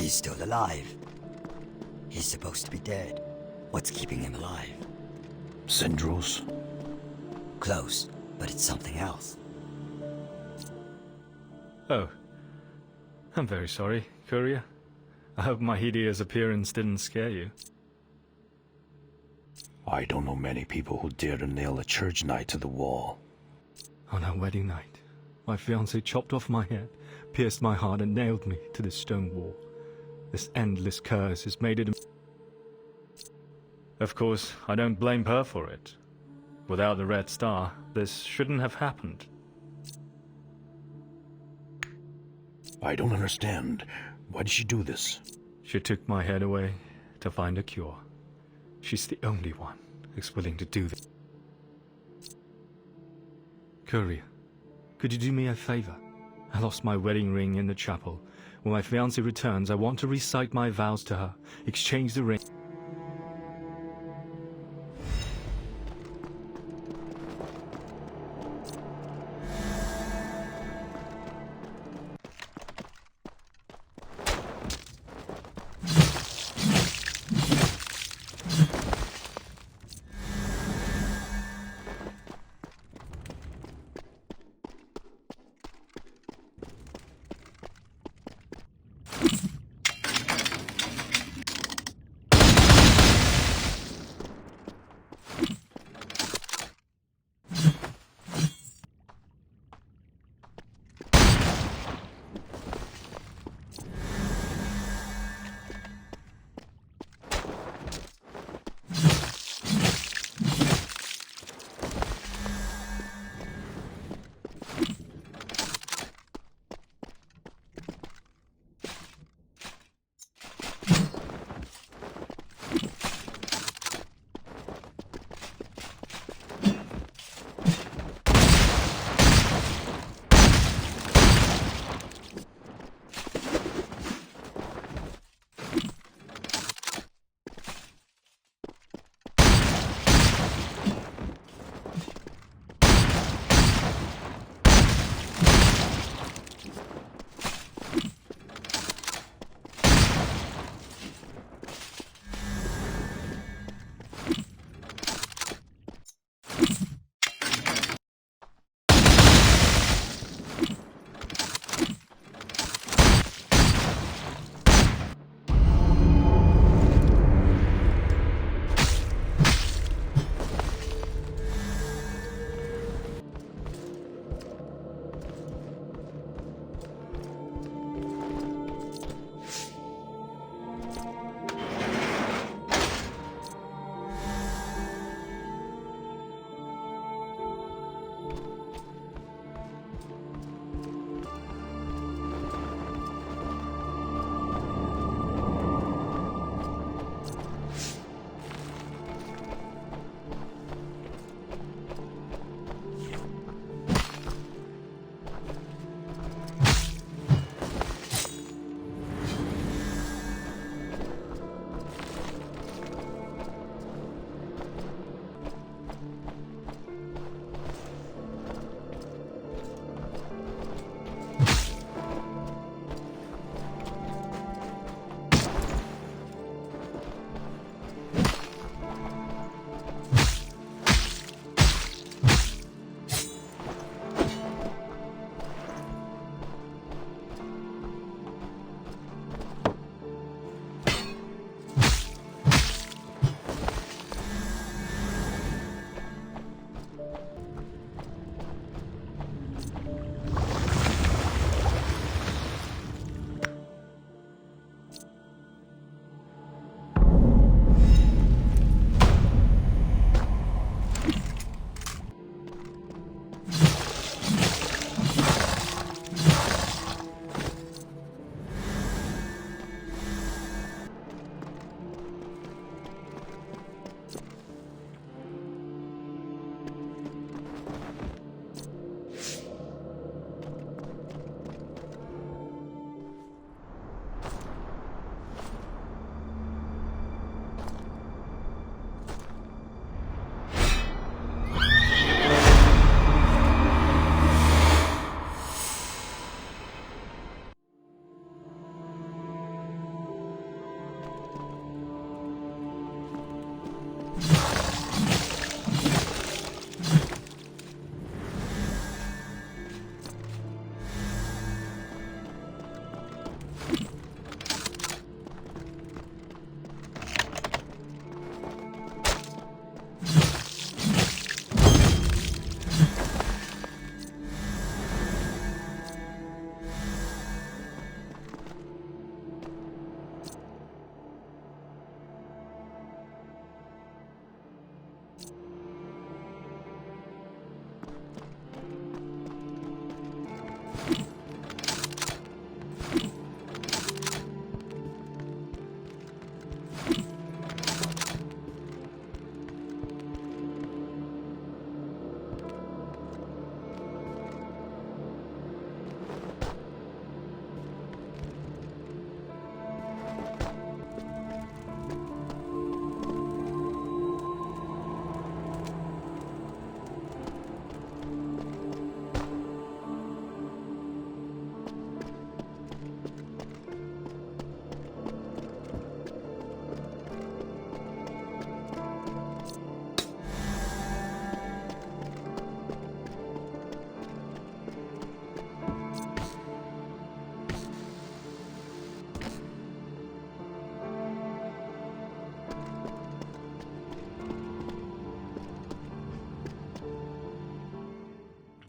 He's still alive. He's supposed to be dead. What's keeping him alive? Syndros? Close, but it's something else. Oh. I'm very sorry, Courier. I hope my hideous appearance didn't scare you. I don't know many people who dare to nail a church knight to the wall. On our wedding night, my fiancé chopped off my head, pierced my heart and nailed me to this stone wall. This endless curse has made it... Of course, I don't blame her for it. Without the Red Star, this shouldn't have happened. I don't understand. Why did she do this? She took my head away to find a cure. She's the only one who's willing to do this. Courier, could you do me a favor? I lost my wedding ring in the chapel. When my fiancée returns, I want to recite my vows to her, exchange the ring.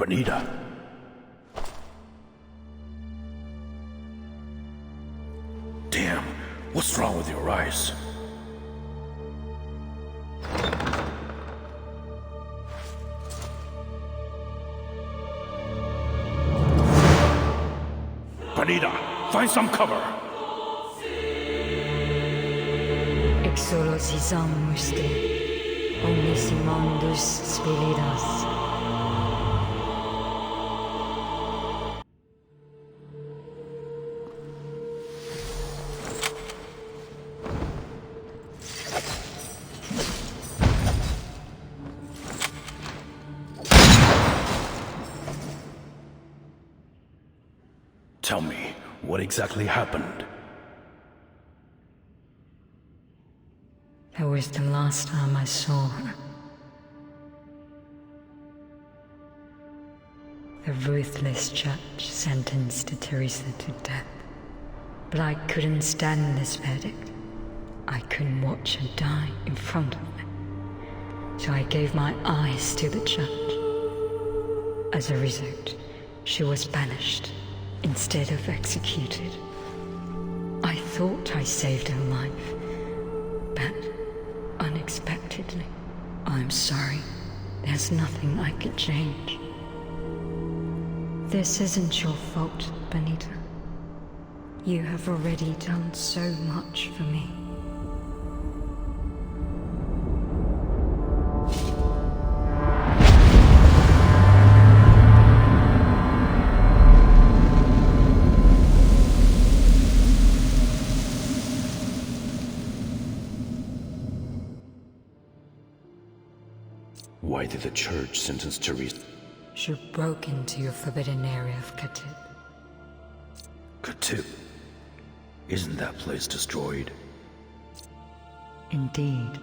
Bonita. Damn, what's wrong with your eyes? Bonita, find some cover. Exorcisam muste, omnissimandus spiritas. Tell me, what exactly happened? That was the last time I saw her. The ruthless judge sentenced Teresa to death. But I couldn't stand this verdict. I couldn't watch her die in front of me. So I gave my eyes to the judge. As a result, she was banished instead of executed. I thought I saved her life, but unexpectedly, I'm sorry. There's nothing I could change. This isn't your fault, Bonita. You have already done so much for me. Why did the church sentence Teresa? She broke into your forbidden area of Khatib. Khatib? Isn't that place destroyed? Indeed,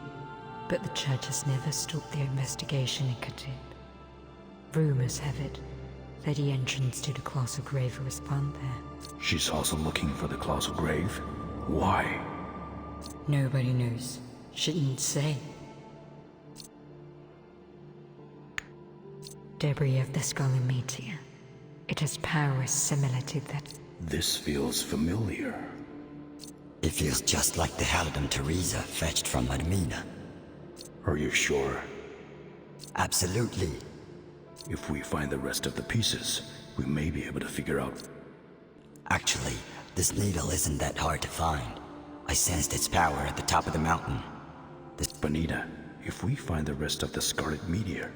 but the church has never stopped their investigation in Khatib. Rumors have it that the entrance to the colossal grave was found there. She's also looking for the colossal grave? Why? Nobody knows. Shouldn't say. Debris of the skull meteor. It has powers similar to that. This feels familiar. It feels just like the Halidum Teresa fetched from Madamina. Are you sure? Absolutely. If we find the rest of the pieces, we may be able to figure out. Actually, this needle isn't that hard to find. I sensed its power at the top of the mountain. Bonita, if we find the rest of the Scarlet Meteor...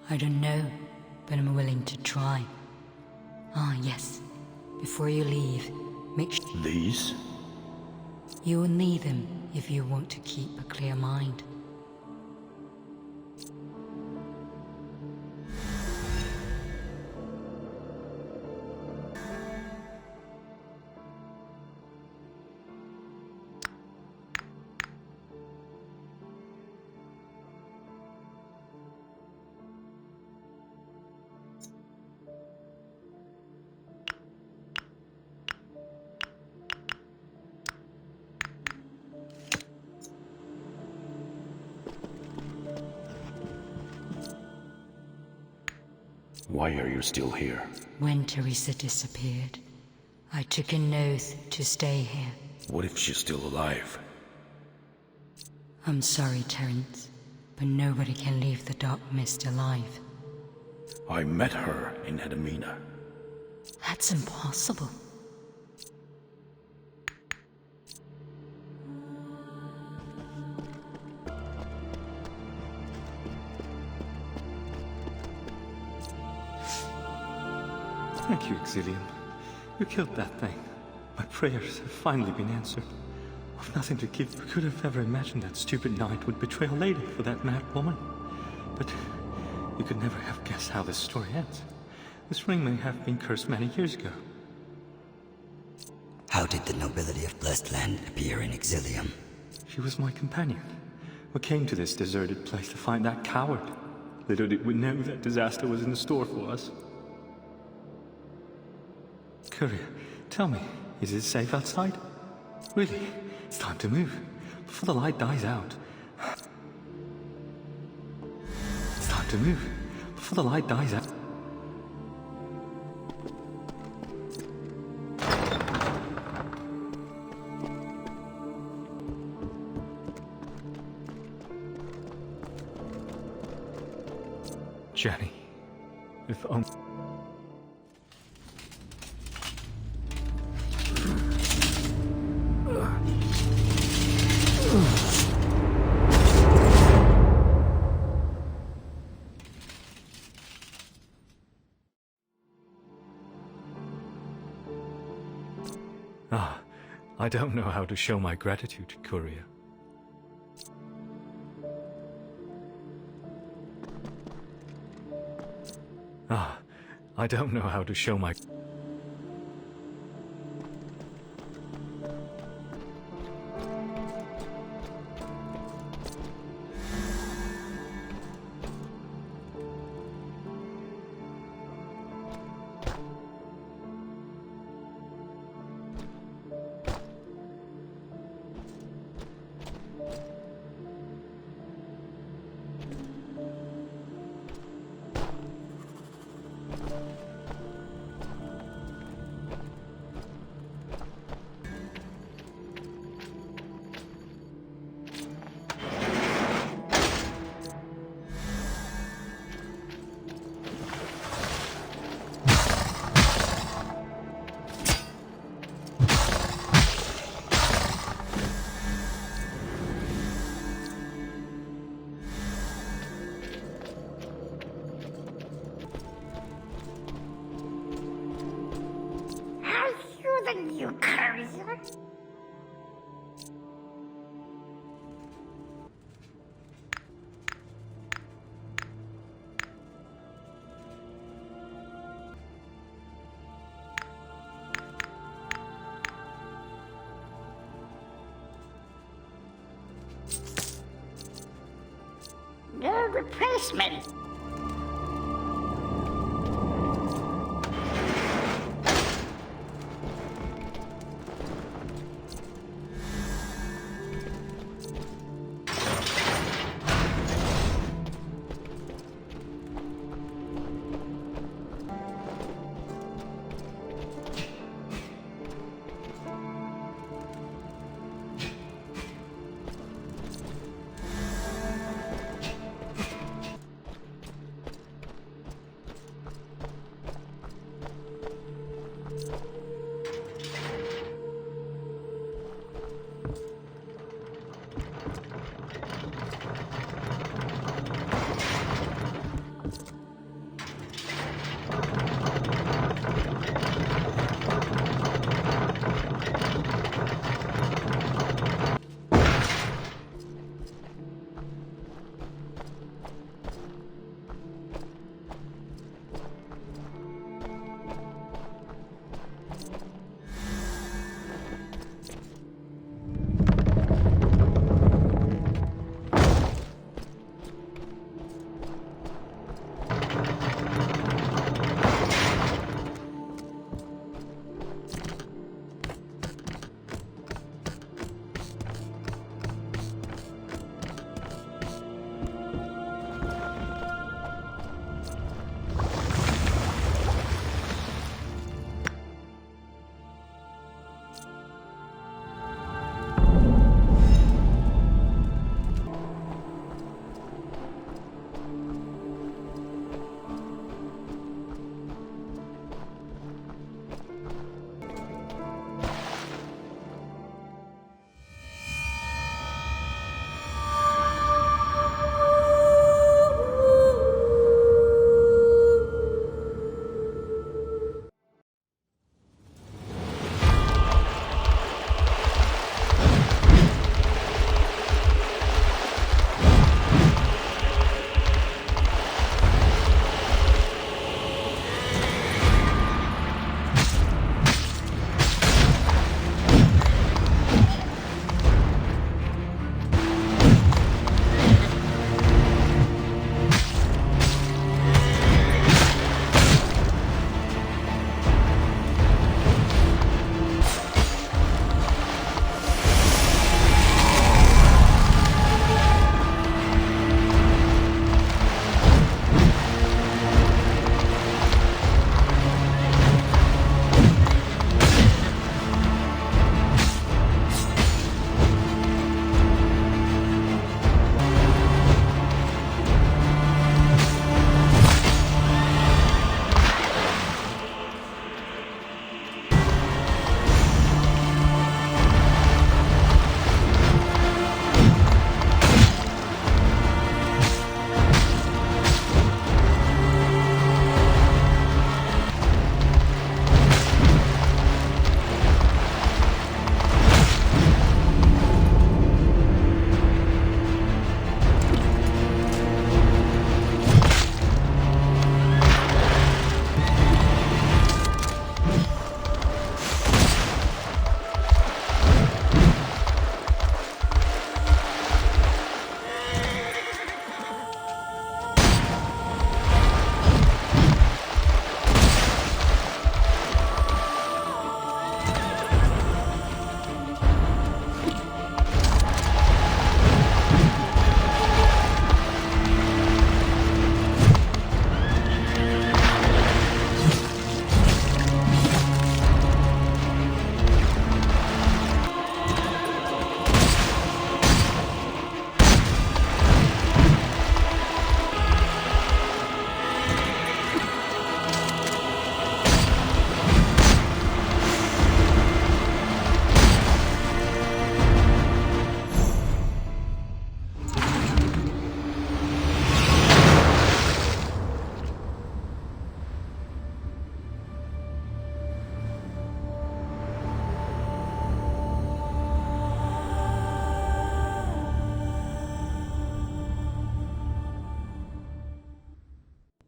I don't know, but I'm willing to try. Ah, yes. Before you leave, make sure... These? You will need them if you want to keep a clear mind. Why are you still here? When Teresa disappeared, I took an oath to stay here. What if she's still alive? I'm sorry, Terence, but nobody can leave the dark mist alive. I met her in Edamina. That's impossible. Thank you, Exilium. You killed that thing. My prayers have finally been answered. I've nothing to give. Who could have ever imagined that stupid knight would betray a lady for that mad woman? But you could never have guessed how this story ends. This ring may have been cursed many years ago. How did the nobility of Blessed Land appear in Exilium? She was my companion. We came to this deserted place to find that coward. Little did we know that disaster was in store for us. Courier, tell me, is it safe outside? Really, it's time to move, before the light dies out. It's time to move, before the light dies out. Jenny, if only... I don't know how to show my gratitude, Courier. I don't know how to show my... the new courier? No replacement.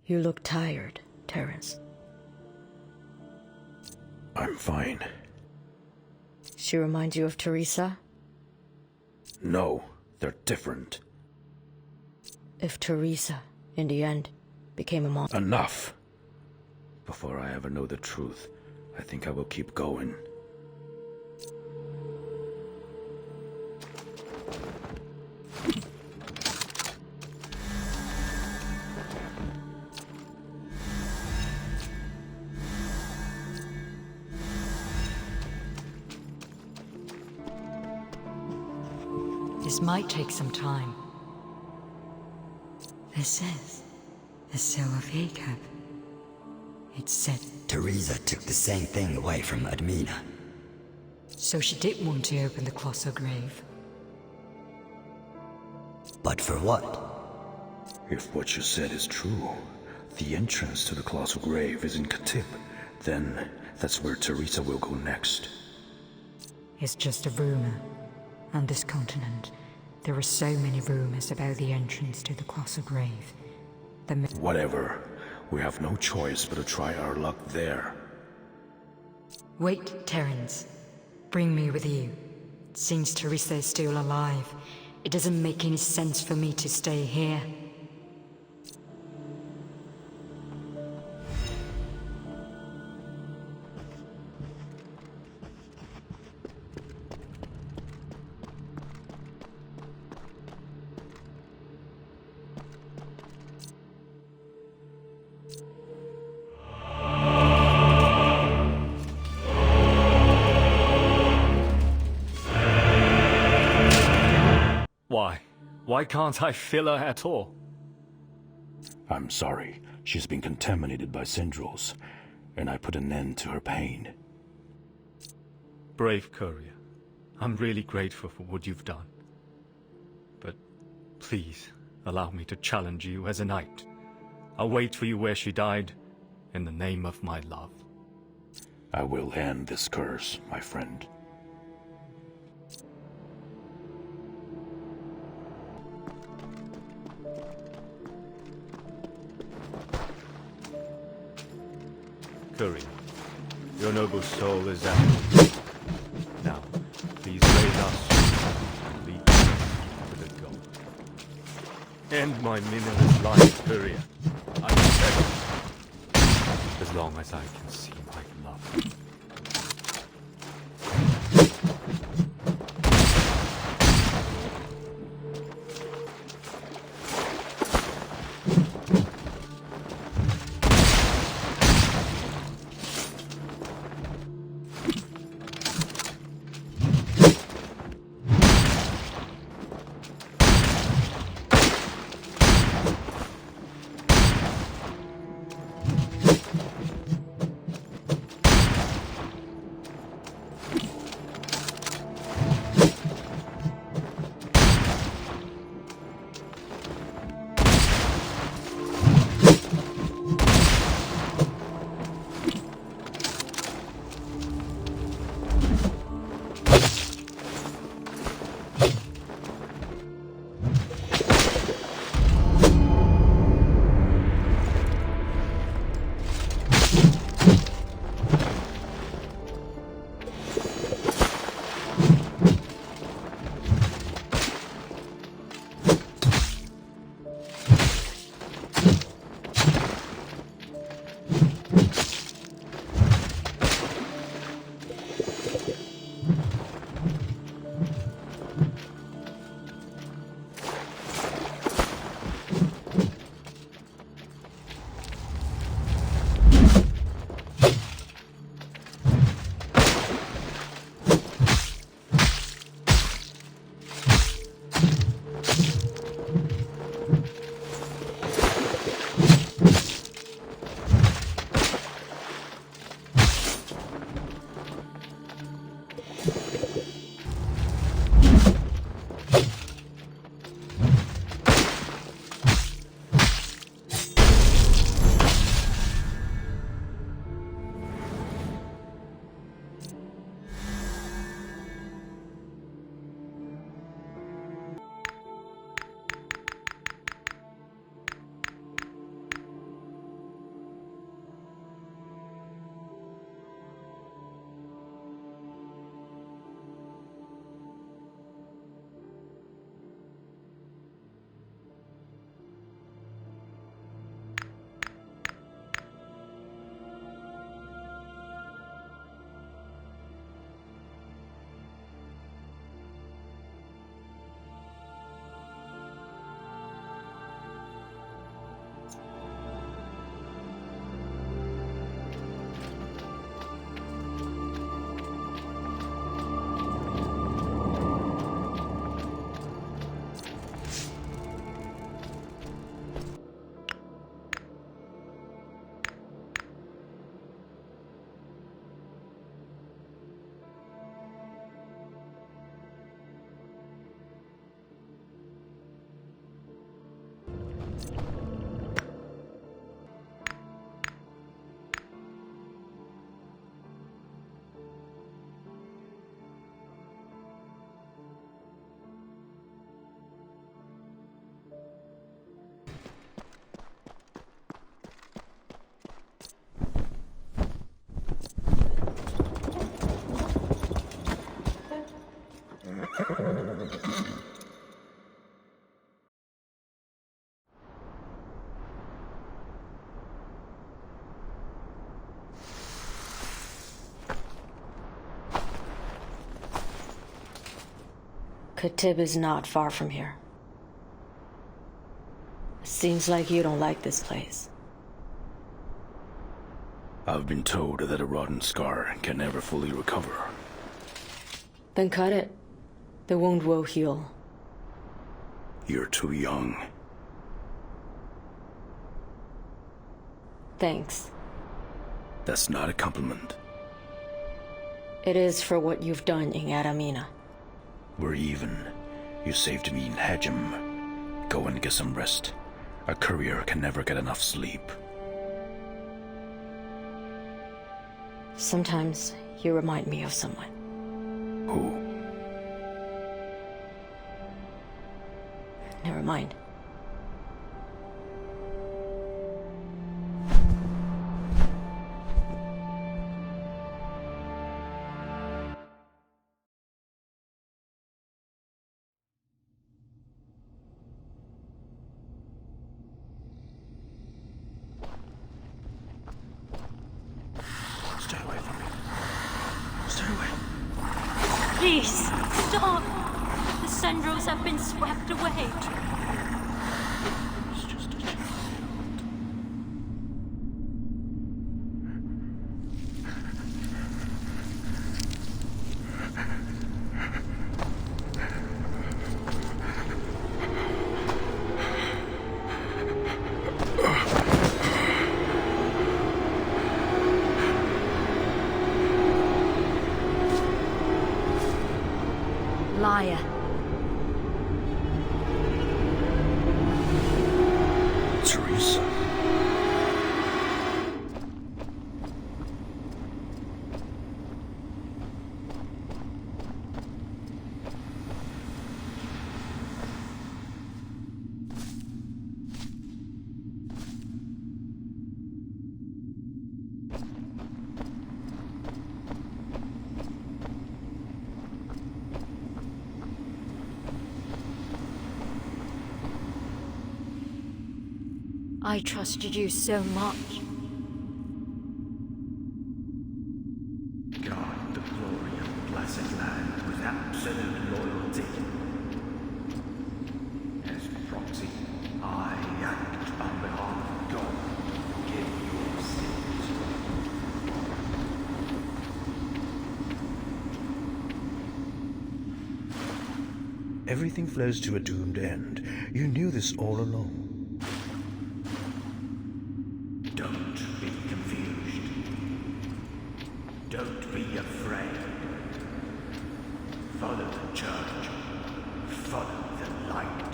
You look tired, Terence. I'm fine. She reminds you of Teresa? No, they're different. If Teresa, in the end, became a monster... Enough! Before I ever know the truth, I think I will keep going. This might take some time. This is the seal of Jacob. It said... Teresa took the same thing away from Admina. So she did want to open the colossal grave. But for what? If what you said is true, the entrance to the colossal grave is in Katip, then that's where Teresa will go next. It's just a rumor. On this continent, there are so many rumors about the entrance to the colossal grave. Whatever. We have no choice but to try our luck there. Wait, Terence. Bring me with you. Since Teresa is still alive, it doesn't make any sense for me to stay here. Why can't I fill her at all? I'm sorry. She's been contaminated by Syndros, and I put an end to her pain. Brave courier. I'm really grateful for what you've done. But please, allow me to challenge you as a knight. I'll wait for you where she died, in the name of my love. I will end this curse, my friend. Courier, your noble soul is at... Now, please raise us and lead us to the goal. End my meaningless life, courier. I beg you. As long as I can see my love. Katib is not far from here. Seems like you don't like this place. I've been told that a rotten scar can never fully recover. Then cut it. The wound will heal. You're too young. Thanks. That's not a compliment. It is for what you've done in Adamina. We're even. You saved me in Hajim. Go and get some rest. A courier can never get enough sleep. Sometimes you remind me of someone. Who? Never mind. Stay away from me. Stay away. Please, stop! The Sendros have been swept away. It's just a child. Liar. Teresa. I trusted you so much. Guard the glory of blessed land with absolute loyalty. As proxy, I act on behalf of God. Forgive your sins. Everything flows to a doomed end. You knew this all along. Don't be confused. Don't be afraid. Follow the church. Follow the light.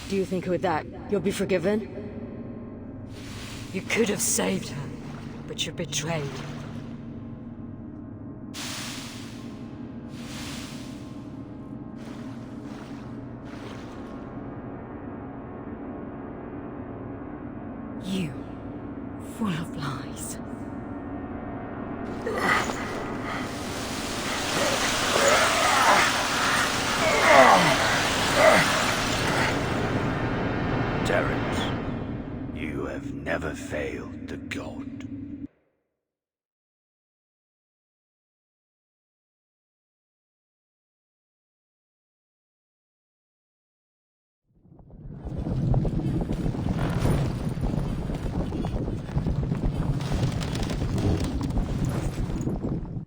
Do you think with that, you'll be forgiven? You could have saved her, but you betrayed. You, full of lies. Terrence, you have never failed the god.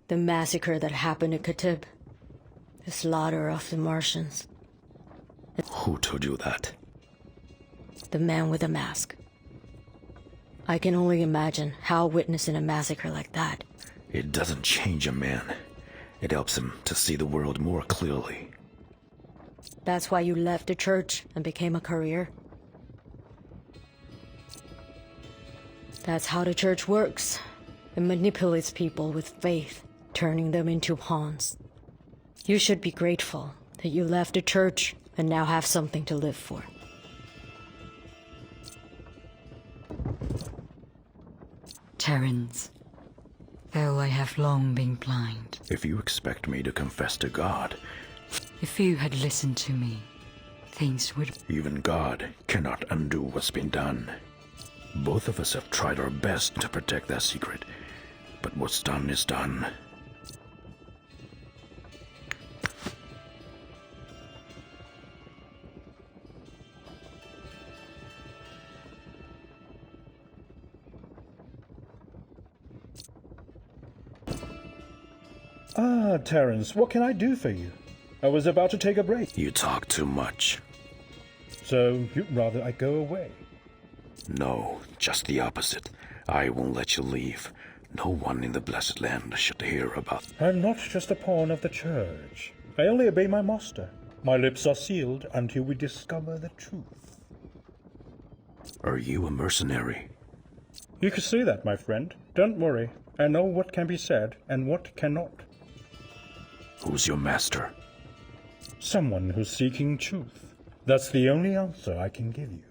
The massacre that happened at Katib. The slaughter of the Martians. Who told you that? The man with the mask. I can only imagine how witnessing a massacre like that. It doesn't change a man. It helps him to see the world more clearly. That's why you left the church and became a courier? That's how the church works. It manipulates people with faith, turning them into pawns. You should be grateful that you left the church and now have something to live for. Terrans, though I have long been blind. If you expect me to confess to God, If you had listened to me, things would... even God cannot undo what's been done. Both of us have tried our best to protect that secret, but what's done is done. Ah, Terrence, what can I do for you? I was about to take a break. You talk too much. So, you'd rather I go away? No, just the opposite. I won't let you leave. No one in the blessed land should hear about... I'm not just a pawn of the church. I only obey my master. My lips are sealed until we discover the truth. Are you a mercenary? You could say that, my friend. Don't worry. I know what can be said and what cannot. Who's your master? Someone who's seeking truth. That's the only answer I can give you.